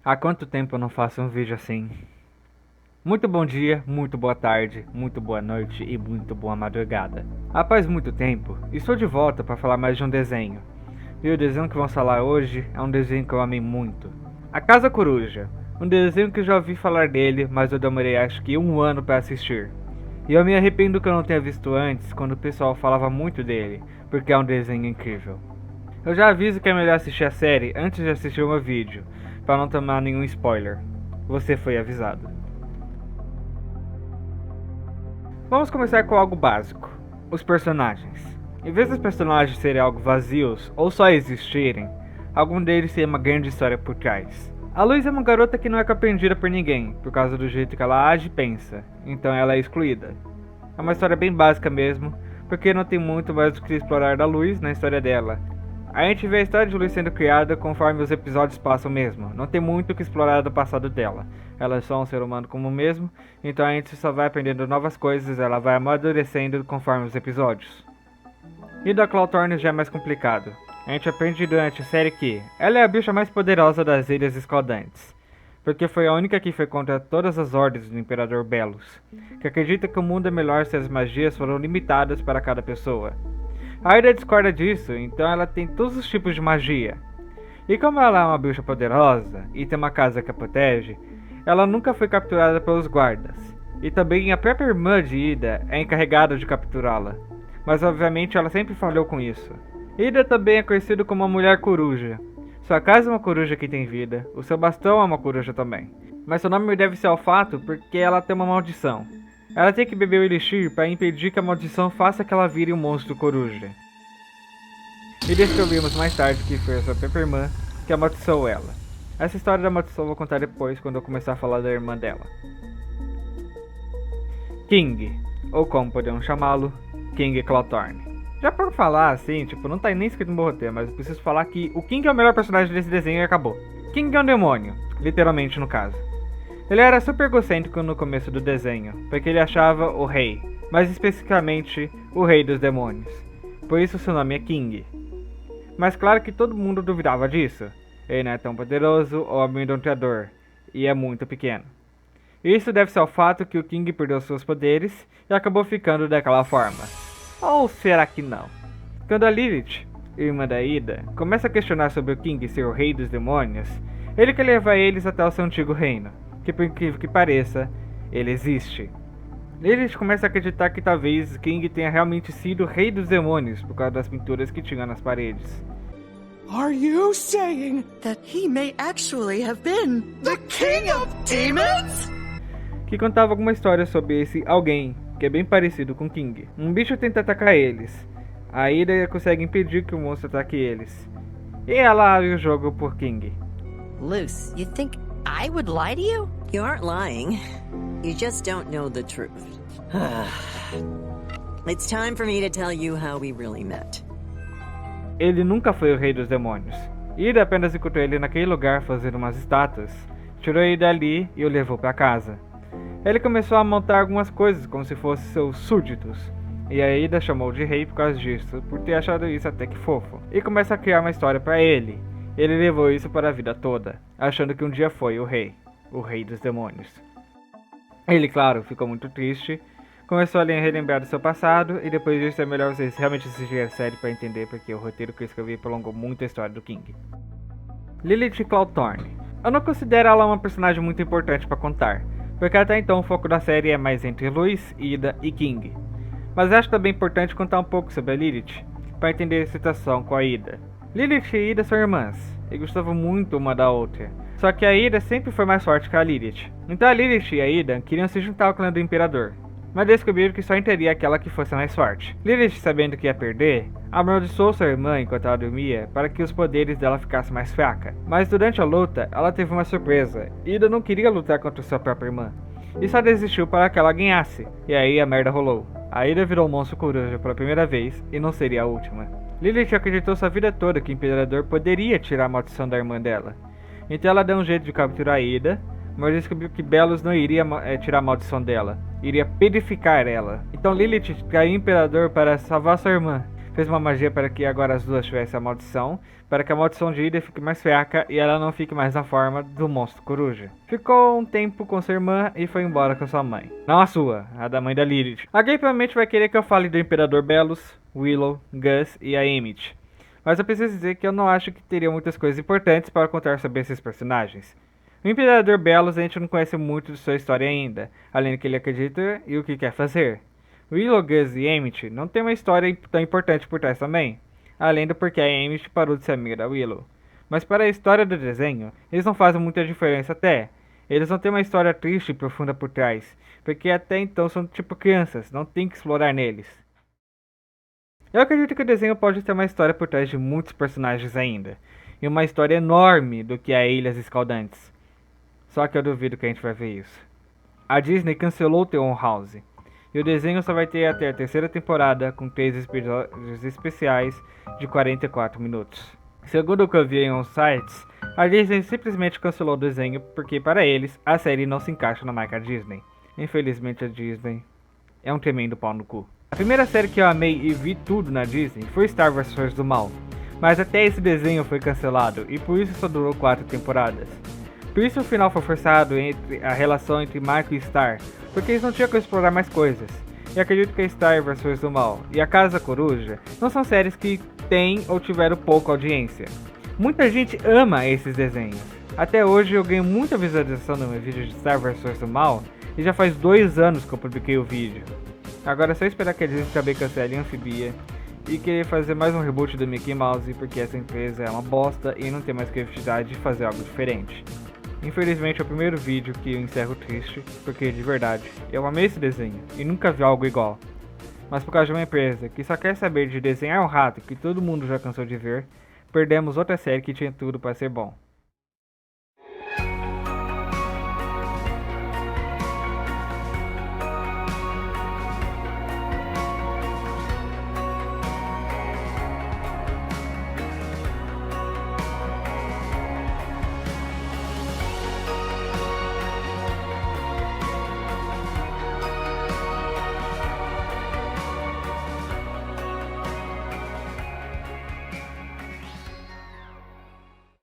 Há quanto tempo eu não faço um vídeo assim? Muito bom dia, muito boa tarde, muito boa noite e muito boa madrugada. Após muito tempo, estou de volta para falar mais de um desenho. E o desenho que vamos falar hoje é um desenho que eu amei muito. A Casa Coruja, um desenho que eu já ouvi falar dele, mas eu demorei acho que um ano para assistir. E eu me arrependo que eu não tenha visto antes, quando o pessoal falava muito dele, porque é um desenho incrível. Eu já aviso que é melhor assistir a série antes de assistir o meu vídeo, para não tomar nenhum spoiler. Você foi avisado. Vamos começar com algo básico: os personagens. Em vez dos personagens serem algo vazios ou só existirem, algum deles tem uma grande história por trás. A Luz é uma garota que não é compreendida por ninguém, por causa do jeito que ela age e pensa, então ela é excluída. É uma história bem básica mesmo, porque não tem muito mais do que explorar da Luz na história dela. A gente vê a história de Luz sendo criada conforme os episódios passam mesmo, não tem muito o que explorar do passado dela. Ela é só um ser humano como o mesmo, então a gente só vai aprendendo novas coisas, ela vai amadurecendo conforme os episódios. E da Clawthorne já é mais complicado. A gente aprende durante a série que ela é a bicha mais poderosa das Ilhas Escaldantes, porque foi a única que foi contra todas as ordens do Imperador Belos, que acredita que o mundo é melhor se as magias foram limitadas para cada pessoa. A Ida discorda disso, então ela tem todos os tipos de magia. E como ela é uma bicha poderosa e tem uma casa que a protege, ela nunca foi capturada pelos guardas. E também a própria irmã de Ida é encarregada de capturá-la, mas obviamente ela sempre falhou com isso. Ida também é conhecida como uma mulher coruja. Sua casa é uma coruja que tem vida, o seu bastão é uma coruja também. Mas seu nome deve ser ao fato porque ela tem uma maldição. Ela tem que beber o elixir para impedir que a maldição faça que ela vire um monstro coruja. E descobrimos mais tarde que foi a sua própria irmã que amaldiçoou ela. Essa história da maldição eu vou contar depois, quando eu começar a falar da irmã dela. King, ou como podemos chamá-lo, King Clawthorne. Já por falar assim, não tá nem escrito no meu roteiro, mas eu preciso falar que o King é o melhor personagem desse desenho e acabou. King é um demônio, literalmente no caso. Ele era super egocêntrico no começo do desenho, porque ele achava o rei, mais especificamente o rei dos demônios. Por isso seu nome é King. Mas claro que todo mundo duvidava disso. Ele não é tão poderoso ou amedrontador, e é muito pequeno. Isso deve ser ao fato que o King perdeu seus poderes e acabou ficando daquela forma. Ou será que não? Quando a Lilith, irmã da Ida, começa a questionar sobre o King ser o rei dos demônios, ele quer levar eles até o seu antigo reino, que por incrível que pareça, ele existe. Lilith começa a acreditar que talvez King tenha realmente sido o rei dos demônios por causa das pinturas que tinha nas paredes. Are you saying that he may actually have been the king of demons? Que contava alguma história sobre esse alguém, que é bem parecido com King. Um bicho tenta atacar eles. A Ida consegue impedir que o monstro ataque eles. E ela abre o jogo por King. Luce, you think I would lie to you? You aren't lying. You just don't know the truth. It's time for me to tell you how we really met. Ele nunca foi o rei dos demônios. Ida apenas encontrou ele naquele lugar fazendo umas estátuas, tirou ele dali e o levou para casa. Ele começou a montar algumas coisas como se fossem seus súditos, e a Ida chamou de rei por causa disso, por ter achado isso até que fofo, e começa a criar uma história para ele. Ele levou isso para a vida toda, achando que um dia foi o rei dos demônios. Ele, claro, ficou muito triste, começou a relembrar do seu passado, e depois disso é melhor vocês realmente assistirem a série para entender porque o roteiro que eu escrevi prolongou muito a história do King. Lilith Clawthorne. Eu não considero ela uma personagem muito importante para contar, porque até então o foco da série é mais entre Luz, Ida e King. Mas acho também importante contar um pouco sobre a Lilith, para entender a situação com a Ida. Lilith e Ida são irmãs, e gostavam muito uma da outra, só que a Ida sempre foi mais forte que a Lilith. Então a Lilith e a Ida queriam se juntar ao clã do Imperador, mas descobriram que só entraria aquela que fosse mais forte. Lilith, sabendo que ia perder, amaldiçoou sua irmã enquanto ela dormia para que os poderes dela ficassem mais fracos. Mas durante a luta, ela teve uma surpresa. Ida não queria lutar contra sua própria irmã, e só desistiu para que ela ganhasse. E aí a merda rolou. A Ida virou um monstro coruja pela primeira vez, e não seria a última. Lilith acreditou sua vida toda que o Imperador poderia tirar a maldição da irmã dela. Então ela deu um jeito de capturar a Ida, mas descobriu que Belos não iria tirar a maldição dela, iria purificar ela. Então Lilith traiu o Imperador para salvar sua irmã, fez uma magia para que agora as duas tivessem a maldição, para que a maldição de Ida fique mais fraca e ela não fique mais na forma do monstro coruja. Ficou um tempo com sua irmã e foi embora com sua mãe. Não a sua, a da mãe da Lilith. Alguém provavelmente vai querer que eu fale do Imperador Belus, Willow, Gus e a Emmett. Mas eu preciso dizer que eu não acho que teria muitas coisas importantes para contar sobre esses personagens. O Imperador Belus a gente não conhece muito de sua história ainda, além do que ele acredita e o que quer fazer. Willow, Gus e Emmett não tem uma história tão importante por trás também, além do porquê a Emmett parou de ser amiga da Willow. Mas para a história do desenho, eles não fazem muita diferença até. Eles não têm uma história triste e profunda por trás, porque até então são tipo crianças, não tem que explorar neles. Eu acredito que o desenho pode ter uma história por trás de muitos personagens ainda, e uma história enorme do que é Ilhas Escaldantes. Só que eu duvido que a gente vai ver isso. A Disney cancelou The Owl House, e o desenho só vai ter até a terceira temporada com 3 episódios especiais de 44 minutos. Segundo o que eu vi em uns sites, a Disney simplesmente cancelou o desenho porque para eles a série não se encaixa na marca Disney. Infelizmente a Disney é um tremendo pau no cu. A primeira série que eu amei e vi tudo na Disney foi Star Wars Forças do Mal, mas até esse desenho foi cancelado e por isso só durou 4 temporadas. Por isso o final foi forçado entre a relação entre Marco e Star, porque eles não tinham como explorar mais coisas. E acredito que a Star vs Forças do Mal e a Casa Coruja não são séries que têm ou tiveram pouca audiência. Muita gente ama esses desenhos. Até hoje eu ganho muita visualização no meu vídeo de Star vs Forças do Mal e já faz 2 anos que eu publiquei o vídeo. Agora é só esperar que a Disney também cancele a Amphibia e querer fazer mais um reboot do Mickey Mouse, porque essa empresa é uma bosta e não tem mais criatividade de fazer algo diferente. Infelizmente é o primeiro vídeo que eu encerro triste, porque de verdade, eu amei esse desenho e nunca vi algo igual. Mas por causa de uma empresa que só quer saber de desenhar um rato que todo mundo já cansou de ver, perdemos outra série que tinha tudo para ser bom.